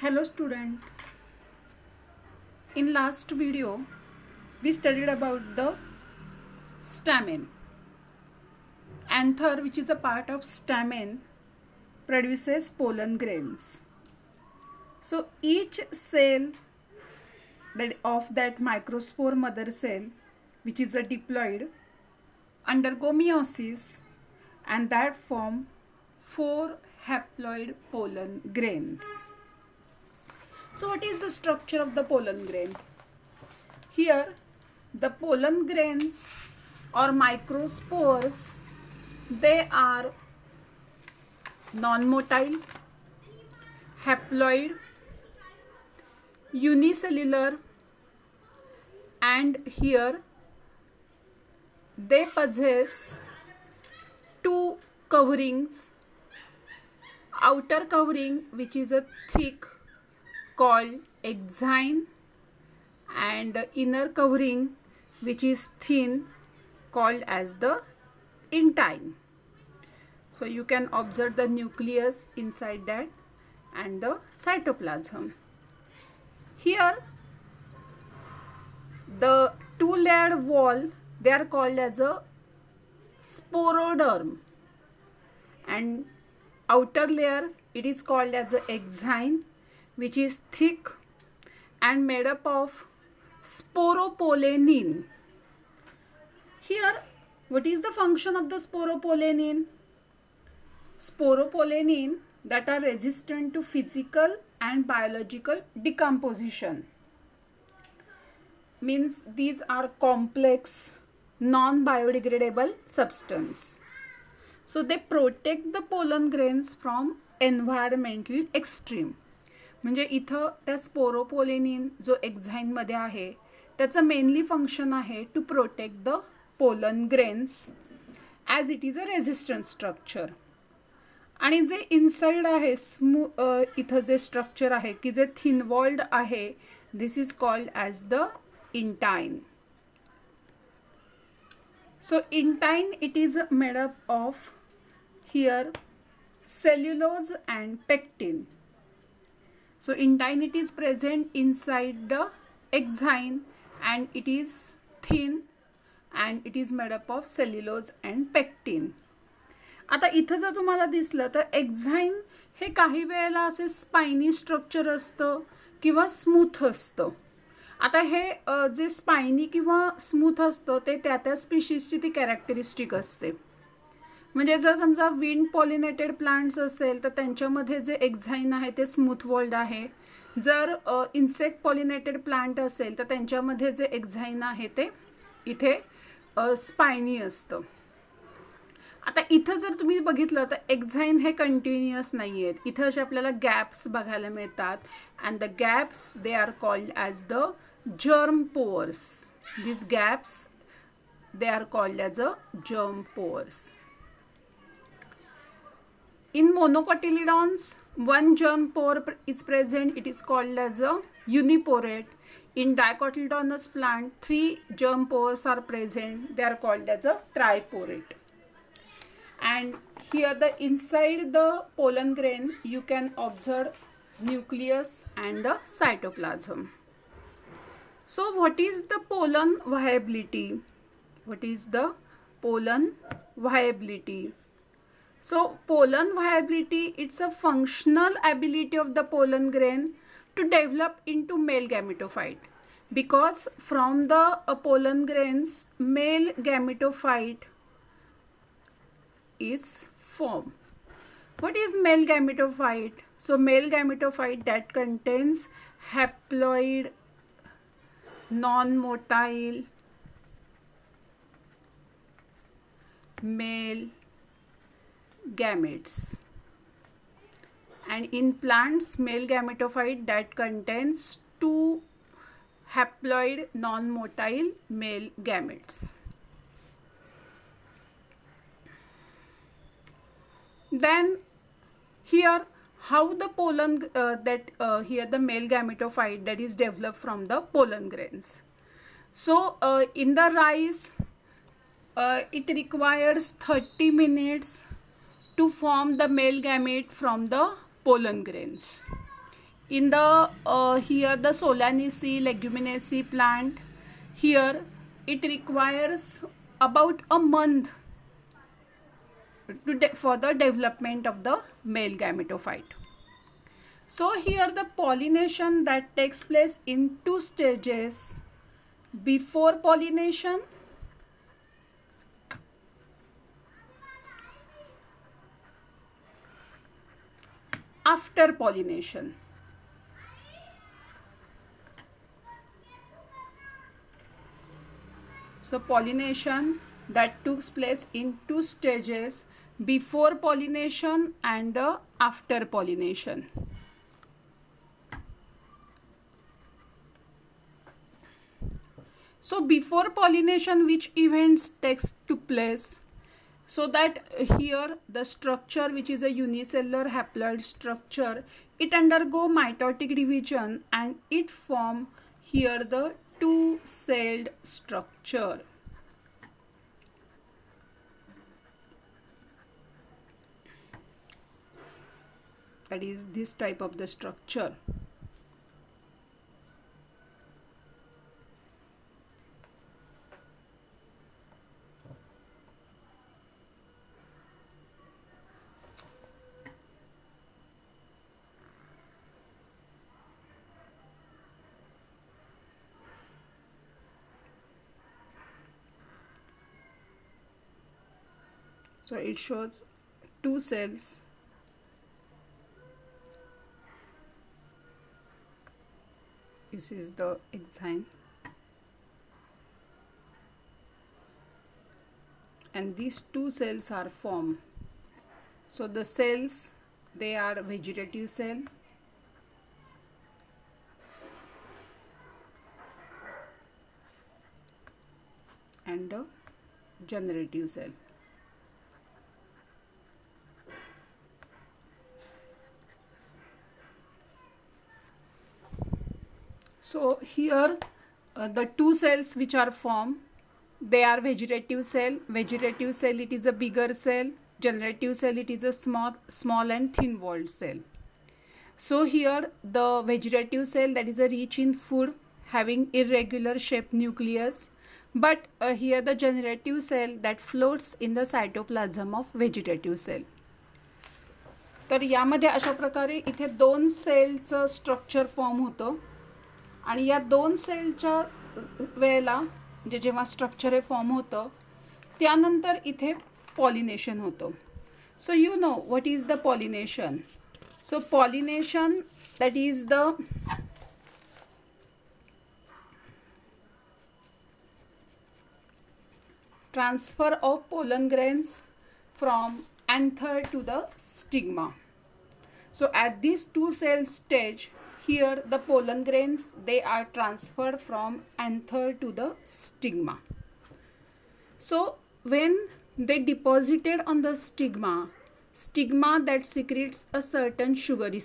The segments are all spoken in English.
Hello student. In last video we studied about the stamen. Anther, which is a part of stamen, produces pollen grains. So each cell of that microspore mother cell, which is a diploid, undergo meiosis and that form 4 haploid pollen grains. So what is the structure of the pollen grain? Here the pollen grains or microspores, they are non-motile, haploid, unicellular, and here they possess two coverings. Outer covering, which is a thick, called exine, and the inner covering, which is thin, called as the intine. So you can observe the nucleus inside that and the cytoplasm. Here the two-layered wall, they are called as a sporoderm, and outer layer, it is called as a exine, which is thick and made up of sporopollenin. Here, what is the function of the sporopollenin? Sporopollenin that are resistant to physical and biological decomposition. Means these are complex, non-biodegradable substance. So they protect the pollen grains from environmental extreme. म्हणजे इथं त्या sporopollenin जो एक्झाईनमध्ये आहे त्याचं mainly function आहे to protect the pollen grains as it is a resistant structure. आणि जे इनसाइड आहे इथं जे स्ट्रक्चर आहे की जे थिन वॉल्ड आहे, this is called as the intine. So intine, it is made up of here cellulose and pectin. So intine, it is present inside the exine and it is thin and it is made up of cellulose and pectin. आता इथं जर तुम्हाला दिसलं तर exine हे काही वेळेला असे spiny structure असतं किंवा स्मूथ असतं. आता हे जे स्पायनी किंवा स्मूथ असतं ते त्या स्पीशीजची ती कॅरेक्टरिस्टिक असते. म्हणजे जर समजा विंड पॉलिनेटेड प्लांट्स असेल तर त्यांच्यामध्ये जे एक्झाईन आहे ते स्मूथ वॉल्ड आहे. जर इन्सेक्ट पॉलिनेटेड प्लांट असेल तर त्यांच्यामध्ये जे एक्झाईन आहे ते इथे स्पायनी असतं. आता इथं जर तुम्ही बघितलं तर एक्झाईन हे कंटिन्युअस नाही आहेत. इथं असे आपल्याला गॅप्स बघायला मिळतात and the gaps they are called as the germ pores. These gaps, they are called as a germ pores. In monocotyledons, one germ pore is present. It is called as a uniporate. In dicotyledonous plant, 3 germ pores are present. They are called as a triporate. And here the inside the pollen grain, you can observe nucleus and the cytoplasm. So what is the pollen viability? What is the pollen viability? So pollen viability, it's a functional ability of the pollen grain to develop into male gametophyte, because from the pollen grains male gametophyte is formed. What is male gametophyte? So male gametophyte that contains haploid, non-motile male gametes, and in plants male gametophyte that contains 2 haploid non-motile male gametes. Then here how the pollen here the male gametophyte that is developed from the pollen grains. So in the rice it requires 30 minutes to form the male gamete from the pollen grains. In the here the Solanaceae leguminaceae plant, here it requires about a month for the development of the male gametophyte. So here the pollination that takes place in two stages: before pollination, after pollination. So pollination that took place in two stages: before pollination and the after pollination. So before pollination, which events took place? So that here the structure, which is a unicellular haploid structure, it undergo mitotic division and it form here the two-celled structure. That is this type of the structure. So it shows two cells. This is the enzyme. And these two cells are formed. So the cells, they are vegetative cell, and the generative cell. So here the two cells which are formed, they are vegetative cell. Vegetative cell, it is a bigger cell. Generative cell, it is a small and thin walled cell. So here the vegetative cell, that is a rich in food, having irregular shaped nucleus. But here the generative cell that floats in the cytoplasm of vegetative cell. तर यामध्ये अशा प्रकारे इथे दोन सेलचं structure form होतं आणि या दोन सेलच्या वेळेला म्हणजे जेव्हा स्ट्रक्चर हे फॉर्म होतं त्यानंतर इथे पॉलिनेशन होतं. So you know what is the pollination. So pollination that is the transfer of pollen grains from anther to the stigma. So at this two cell stage, here the pollen grains, they are transferred from anther to the stigma. So when they deposited on the stigma that secretes a certain sugary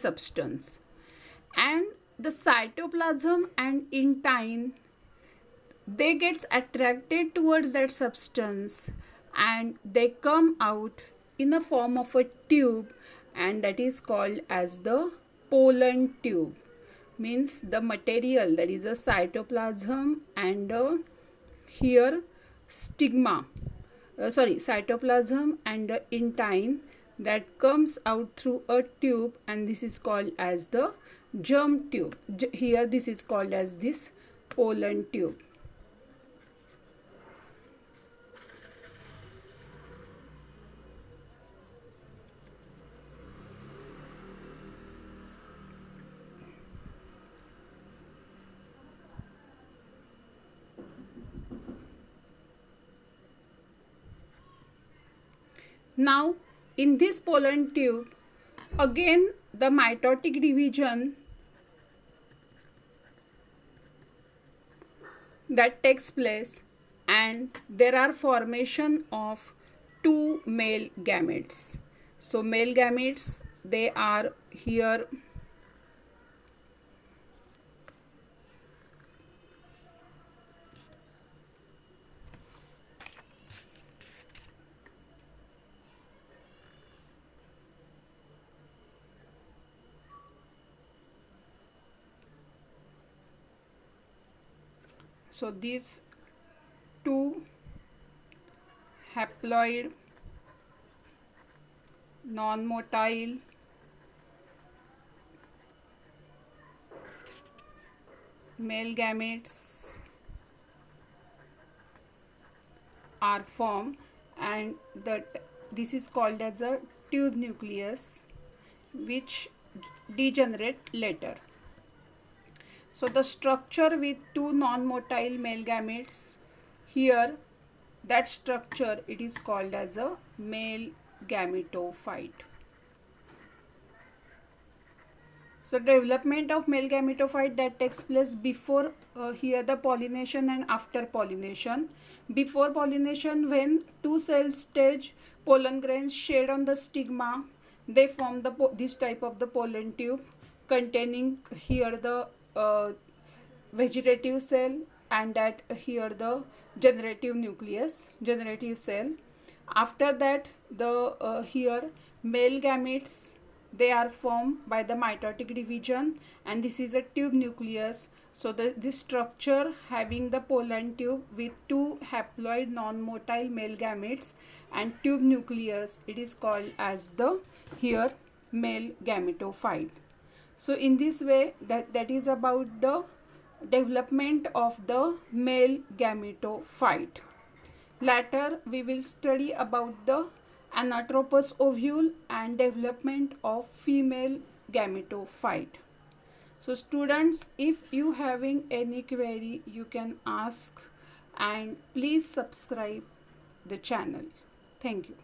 substance, and the cytoplasm and intine, they gets attracted towards that substance and they come out in a form of a tube, and that is called as the pollen tube. Means the material, that is a cytoplasm and here stigma, cytoplasm and the intine, that comes out through a tube, and this is called as the germ tube. Here this is called as this pollen tube. Now in this pollen tube, again the mitotic division that takes place, and there are formation of two male gametes. So male gametes, they are here So these two haploid non-motile male gametes are formed, and this is called as a tube nucleus, which degenerate later. So the structure with two non-motile male gametes, here that structure it is called as a male gametophyte. So development of male gametophyte that takes place before here the pollination and after pollination. Before pollination, when two cell stage pollen grains shed on the stigma, they form this type of the pollen tube containing here the vegetative cell, and that here the generative nucleus, generative cell. After that, the here male gametes, they are formed by the mitotic division, and this is a tube nucleus. So this structure having the pollen tube with two haploid non-motile male gametes and tube nucleus, it is called as the here male gametophyte. So in this way, that is about the development of the male gametophyte. Later we will study about the anatropous ovule and development of female gametophyte. So students, if you having any query, you can ask, and please subscribe the channel. Thank you.